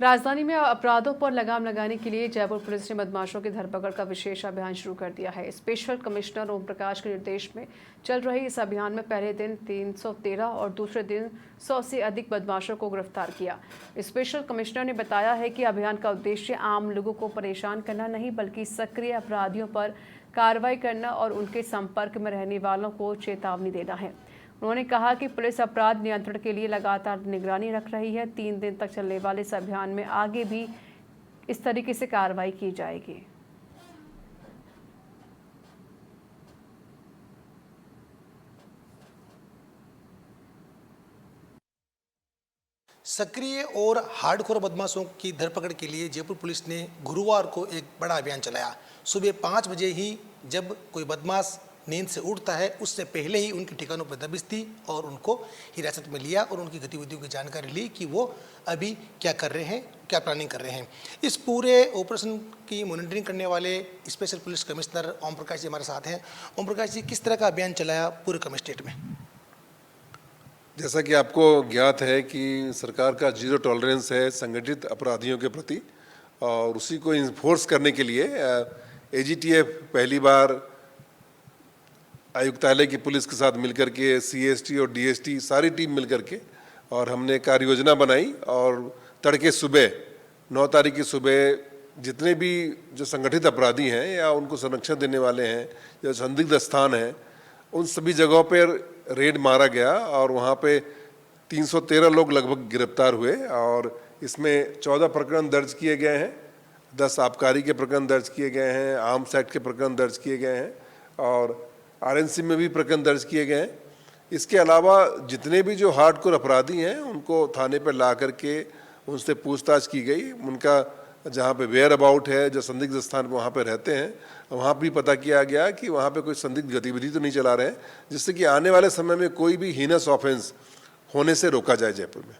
राजधानी में अपराधों पर लगाम लगाने के लिए जयपुर पुलिस ने बदमाशों की धरपकड़ का विशेष अभियान शुरू कर दिया है। स्पेशल कमिश्नर ओम प्रकाश के निर्देश में चल रहे इस अभियान में पहले दिन 313 और दूसरे दिन 100 से अधिक बदमाशों को गिरफ्तार किया। स्पेशल कमिश्नर ने बताया है कि अभियान का उद्देश्य आम लोगों को परेशान करना नहीं, बल्कि सक्रिय अपराधियों पर कार्रवाई करना और उनके संपर्क में रहने वालों को चेतावनी देना है। उन्होंने कहा कि पुलिस अपराध नियंत्रण के लिए लगातार निगरानी रख रही है। 3 दिन तक चलने वाले इस अभियान में आगे भी इस तरीके से कार्रवाई की जाएगी। सक्रिय और हार्डकोर बदमाशों की धरपकड़ के लिए जयपुर पुलिस ने गुरुवार को एक बड़ा अभियान चलाया। सुबह 5 बजे ही जब कोई बदमाश नींद से उठता है, उससे पहले ही उनके ठिकानों पर दबिश दी और उनको हिरासत में लिया और उनकी गतिविधियों की जानकारी ली कि वो अभी क्या कर रहे हैं, क्या प्लानिंग कर रहे हैं। इस पूरे ऑपरेशन की मॉनिटरिंग करने वाले special police commissioner Om Prakash ji हमारे साथ हैं। ओम प्रकाश जी, किस तरह का अभियान चलाया पूरे कमिश्नरेट में? जैसा कि आपको ज्ञात है कि सरकार का जीरो टॉलरेंस है संगठित अपराधियों के प्रति, और उसी को इन्फोर्स करने के लिए एजीटीएफ पहली बार आयुक्तालय की पुलिस के साथ मिलकर के सीएसटी और डीएसटी सारी टीम मिलकर के और हमने कार्य योजना बनाई और तड़के सुबह 9 तारीख की सुबह जितने भी जो संगठित अपराधी हैं या उनको संरक्षण देने वाले हैं, जो संदिग्ध स्थान हैं, उन सभी जगहों पर रेड मारा गया और वहाँ पे 313 लोग लगभग गिरफ्तार हुए और इसमें 14 प्रकरण दर्ज किए गए हैं, 10 आबकारी के प्रकरण दर्ज किए गए हैं, आर्म्स एक्ट के प्रकरण दर्ज किए गए हैं और आरएनसी में भी प्रकरण दर्ज किए गए हैं। इसके अलावा जितने भी जो हार्डकोर अपराधी हैं उनको थाने पर ला करके उनसे पूछताछ की गई। उनका जहाँ पे वेयर अबाउट है, जो संदिग्ध स्थान पर वहाँ पे रहते हैं, वहाँ भी पता किया गया कि वहाँ पे कोई संदिग्ध गतिविधि तो नहीं चला रहे हैं, जिससे कि आने वाले समय में कोई भी हीनस ऑफेंस होने से रोका जाए जयपुर में।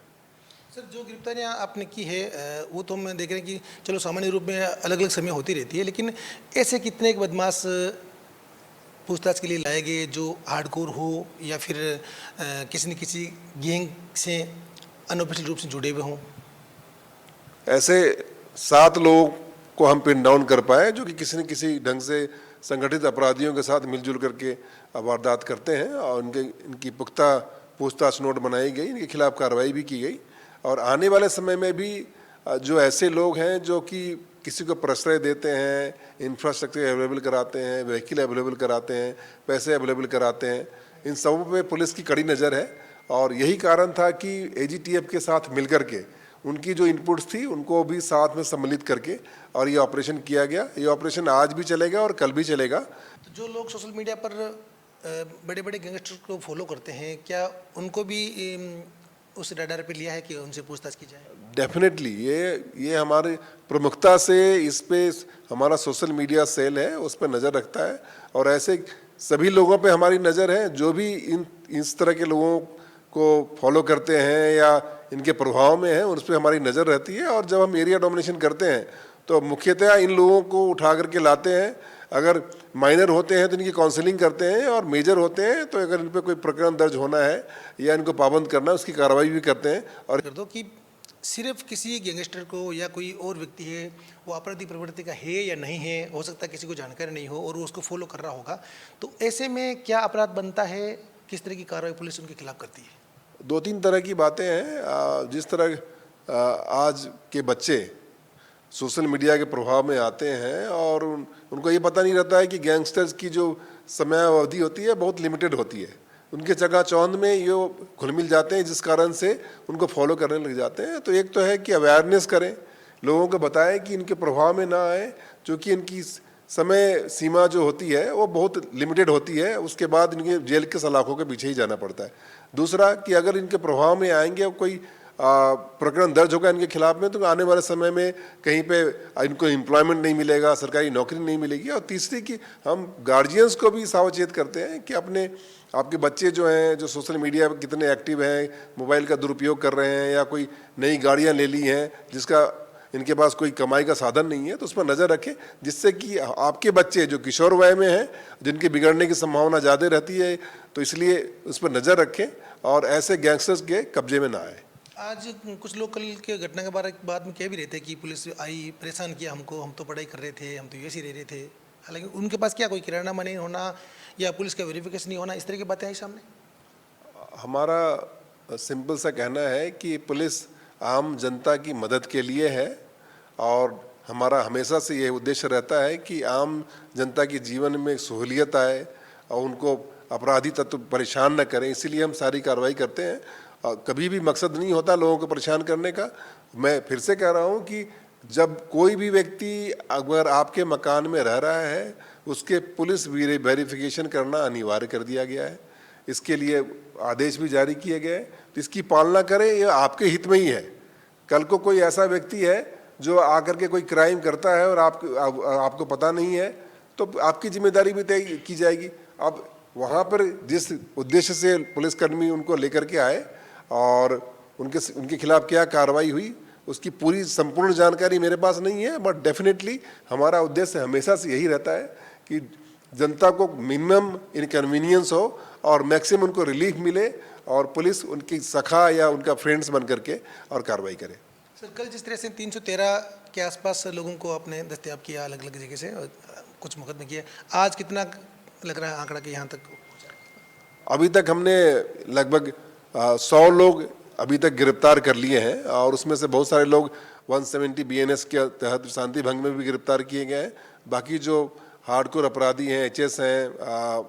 सर, जो गिरफ्तारियां आपने की है वो तो हम देख रहे हैं कि चलो सामान्य रूप में अलग अलग समय होती रहती है, लेकिन ऐसे कितने एक बदमाश पूछताछ के लिए लाए गए जो हार्डकोर हो या फिर किसी न किसी गैंग से अनऑफिशियल रूप से जुड़े हुए हों? ऐसे 7 लोगों को हम पिन डाउन कर पाए जो कि किसी न किसी ढंग से संगठित अपराधियों के साथ मिलजुल करके वारदात करते हैं और इनकी पुख्ता पूछताछ नोट बनाई गई, इनके खिलाफ कार्रवाई भी की गई। और आने वाले समय में भी जो ऐसे लोग हैं जो कि किसी को प्रश्रय देते हैं, इंफ्रास्ट्रक्चर अवेलेबल कराते हैं, व्हीकल अवेलेबल कराते हैं, पैसे अवेलेबल कराते हैं, इन सब पे पुलिस की कड़ी नज़र है। और यही कारण था कि एजीटीएफ के साथ मिलकर के उनकी जो इनपुट्स थी उनको भी साथ में सम्मिलित करके और ये ऑपरेशन किया गया। ये ऑपरेशन आज भी चलेगा और कल भी चलेगा। तो जो लोग सोशल मीडिया पर बड़े बड़े गैंगस्टर को फॉलो करते हैं, क्या उनको भी उस रडार पे लिया है कि उनसे पूछताछ की जाए? डेफिनेटली ये हमारे प्रमुखता से इस पे हमारा सोशल मीडिया सेल है, उस पर नज़र रखता है और ऐसे सभी लोगों पे हमारी नज़र है जो भी इस तरह के लोगों को फॉलो करते हैं या इनके प्रभाव में है, उस पर हमारी नज़र रहती है। और जब हम एरिया डोमिनेशन करते हैं तो मुख्यतः इन लोगों को उठा करके लाते हैं। अगर माइनर होते हैं तो इनकी काउंसलिंग करते हैं और मेजर होते हैं तो अगर इन पर कोई प्रकरण दर्ज होना है या इनको पाबंद करना है उसकी कार्रवाई भी करते हैं। और कर दो कि सिर्फ किसी गैंगस्टर को या कोई और व्यक्ति है वो आपराधिक प्रवृत्ति का है या नहीं है, हो सकता है किसी को जानकारी नहीं हो और वो उसको फॉलो कर रहा होगा, तो ऐसे में क्या अपराध बनता है, किस तरह की कार्रवाई पुलिस उनके खिलाफ करती है? 2-3 तरह की बातें हैं। जिस तरह आज के बच्चे सोशल मीडिया के प्रभाव में आते हैं और उनको ये पता नहीं रहता है कि गैंगस्टर्स की जो समय अवधि होती है बहुत लिमिटेड होती है, उनके चकाचौंध में ये घुल मिल जाते हैं जिस कारण से उनको फॉलो करने लग जाते हैं। तो एक तो है कि अवेयरनेस करें, लोगों को बताएं कि इनके प्रभाव में ना आए, क्योंकि इनकी समय सीमा जो होती है वो बहुत लिमिटेड होती है, उसके बाद इनके जेल के सलाखों के पीछे ही जाना पड़ता है। दूसरा कि अगर इनके प्रभाव में आएंगे कोई प्रकरण दर्ज होगा इनके खिलाफ में तो आने वाले समय में कहीं पे इनको एम्प्लॉयमेंट नहीं मिलेगा, सरकारी नौकरी नहीं मिलेगी। और तीसरी कि हम गार्जियंस को भी सावचेत करते हैं कि आपके बच्चे जो हैं जो सोशल मीडिया पर कितने एक्टिव हैं, मोबाइल का दुरुपयोग कर रहे हैं या कोई नई गाड़ियां ले ली हैं जिसका इनके पास कोई कमाई का साधन नहीं है, तो उस पर नज़र रखें, जिससे कि आपके बच्चे जो किशोर वय में हैं जिनके बिगड़ने की संभावना ज़्यादा रहती है, तो इसलिए उस पर नज़र रखें और ऐसे गैंगस्टर्स के कब्जे में ना आए। आज कुछ लोग कल के घटना के बाद में कह भी रहे थे कि पुलिस आई, परेशान किया हमको, हम तो पढ़ाई कर रहे थे, हम तो यूएससी रह रहे थे। हालांकि उनके पास क्या कोई किराना नहीं होना या पुलिस का वेरिफिकेशन नहीं होना, इस तरह की बातें आई सामने। हमारा सिंपल सा कहना है कि पुलिस आम जनता की मदद के लिए है और हमारा हमेशा से ये उद्देश्य रहता है कि आम जनता के जीवन में सहूलियत आए और उनको अपराधी तत्व परेशान न करें, इसीलिए हम सारी कार्रवाई करते हैं। कभी भी मकसद नहीं होता लोगों को परेशान करने का। मैं फिर से कह रहा हूँ कि जब कोई भी व्यक्ति अगर आपके मकान में रह रहा है, उसके पुलिस वेरिफिकेशन करना अनिवार्य कर दिया गया है। इसके लिए आदेश भी जारी किए गए, तो इसकी पालना करें, ये आपके हित में ही है। कल को कोई ऐसा व्यक्ति है जो आकर के कोई क्राइम करता है और आपको पता नहीं है, तो आपकी जिम्मेदारी भी तय की जाएगी। अब वहाँ पर जिस उद्देश्य से पुलिसकर्मी उनको लेकर के आए और उनके खिलाफ क्या कार्रवाई हुई, उसकी पूरी संपूर्ण जानकारी मेरे पास नहीं है, बट डेफिनेटली हमारा उद्देश्य हमेशा से यही रहता है कि जनता को मिनिमम इनकन्वीनियंस हो और मैक्सिमम उनको रिलीफ मिले और पुलिस उनकी सखा या उनका फ्रेंड्स बन करके और कार्रवाई करे। सर, कल जिस तरह से 313 के आसपास लोगों को आपने दस्तयाब किया अलग अलग जगह से, और कुछ मुकदमे किए, आज कितना लग रहा है आंकड़ा कि यहाँ तक? अभी तक हमने लगभग 100 लोग अभी तक गिरफ्तार कर लिए हैं और उसमें से बहुत सारे लोग 170 BNS के तहत शांति भंग में भी गिरफ्तार किए गए हैं। बाकी जो हार्डकोर अपराधी हैं, HS हैं,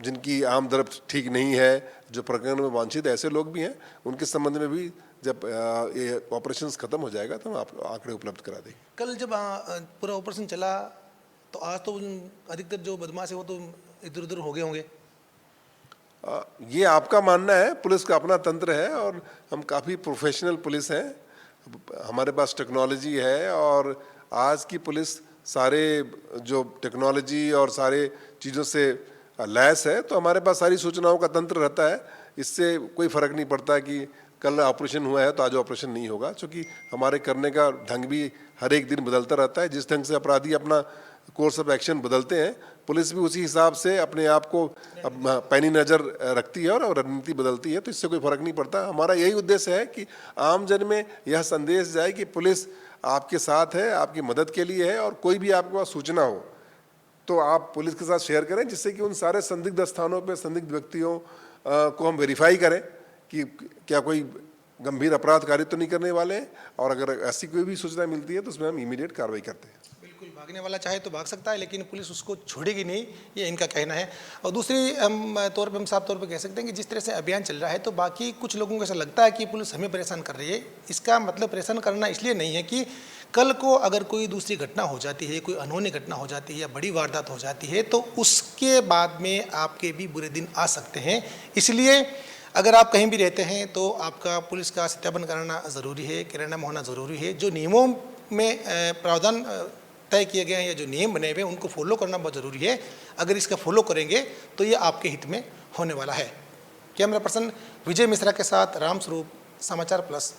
जिनकी आम दर ठीक नहीं है, जो प्रकरण में वांछित ऐसे लोग भी हैं, उनके संबंध में भी जब ये ऑपरेशंस खत्म हो जाएगा तो हम आपको आंकड़े उपलब्ध करा देंगे। कल जब पूरा ऑपरेशन चला तो आज तो अधिकतर जो बदमाश है वो तो इधर उधर हो गए होंगे। ये आपका मानना है, पुलिस का अपना तंत्र है और हम काफ़ी प्रोफेशनल पुलिस हैं। हमारे पास टेक्नोलॉजी है और आज की पुलिस सारे जो टेक्नोलॉजी और सारे चीज़ों से लैस है, तो हमारे पास सारी सूचनाओं का तंत्र रहता है। इससे कोई फ़र्क नहीं पड़ता कि कल ऑपरेशन हुआ है तो आज ऑपरेशन नहीं होगा, क्योंकि हमारे करने का ढंग भी हर एक दिन बदलता रहता है। जिस ढंग से अपराधी अपना कोर्स ऑफ एक्शन बदलते हैं, पुलिस भी उसी हिसाब से अपने आप को पैनी नज़र रखती है और रणनीति बदलती है, तो इससे कोई फ़र्क नहीं पड़ता। हमारा यही उद्देश्य है कि आम जन में यह संदेश जाए कि पुलिस आपके साथ है, आपकी मदद के लिए है, और कोई भी आपके पास सूचना हो तो आप पुलिस के साथ शेयर करें, जिससे कि उन सारे संदिग्ध स्थानों पर संदिग्ध व्यक्तियों को हम वेरीफाई करें कि क्या कोई गंभीर अपराध कार्य तो नहीं करने वाले हैं, और अगर ऐसी कोई भी सूचना मिलती है तो उसमें हम इमीडिएट कार्रवाई करते हैं। बिल्कुल, भागने वाला चाहे तो भाग सकता है, लेकिन पुलिस उसको छोड़ेगी नहीं, ये इनका कहना है। और दूसरी तौर पे हम साफ तौर पे कह सकते हैं कि जिस तरह से अभियान चल रहा है, तो बाकी कुछ लोगों को ऐसा लगता है कि पुलिस हमें परेशान कर रही है। इसका मतलब परेशान करना इसलिए नहीं है कि कल को अगर कोई दूसरी घटना हो जाती है, कोई अनहोनी घटना हो जाती है या बड़ी वारदात हो जाती है, तो उसके बाद में आपके भी बुरे दिन आ सकते हैं। इसलिए अगर आप कहीं भी रहते हैं तो आपका पुलिस का सत्यापन कराना ज़रूरी है, किराना में होना ज़रूरी है। जो नियमों में प्रावधान तय किए गए हैं या जो नियम बने हुए हैं उनको फॉलो करना बहुत ज़रूरी है। अगर इसका फॉलो करेंगे तो ये आपके हित में होने वाला है। कैमरा पर्सन विजय मिश्रा के साथ राम स्वरूप, समाचार प्लस।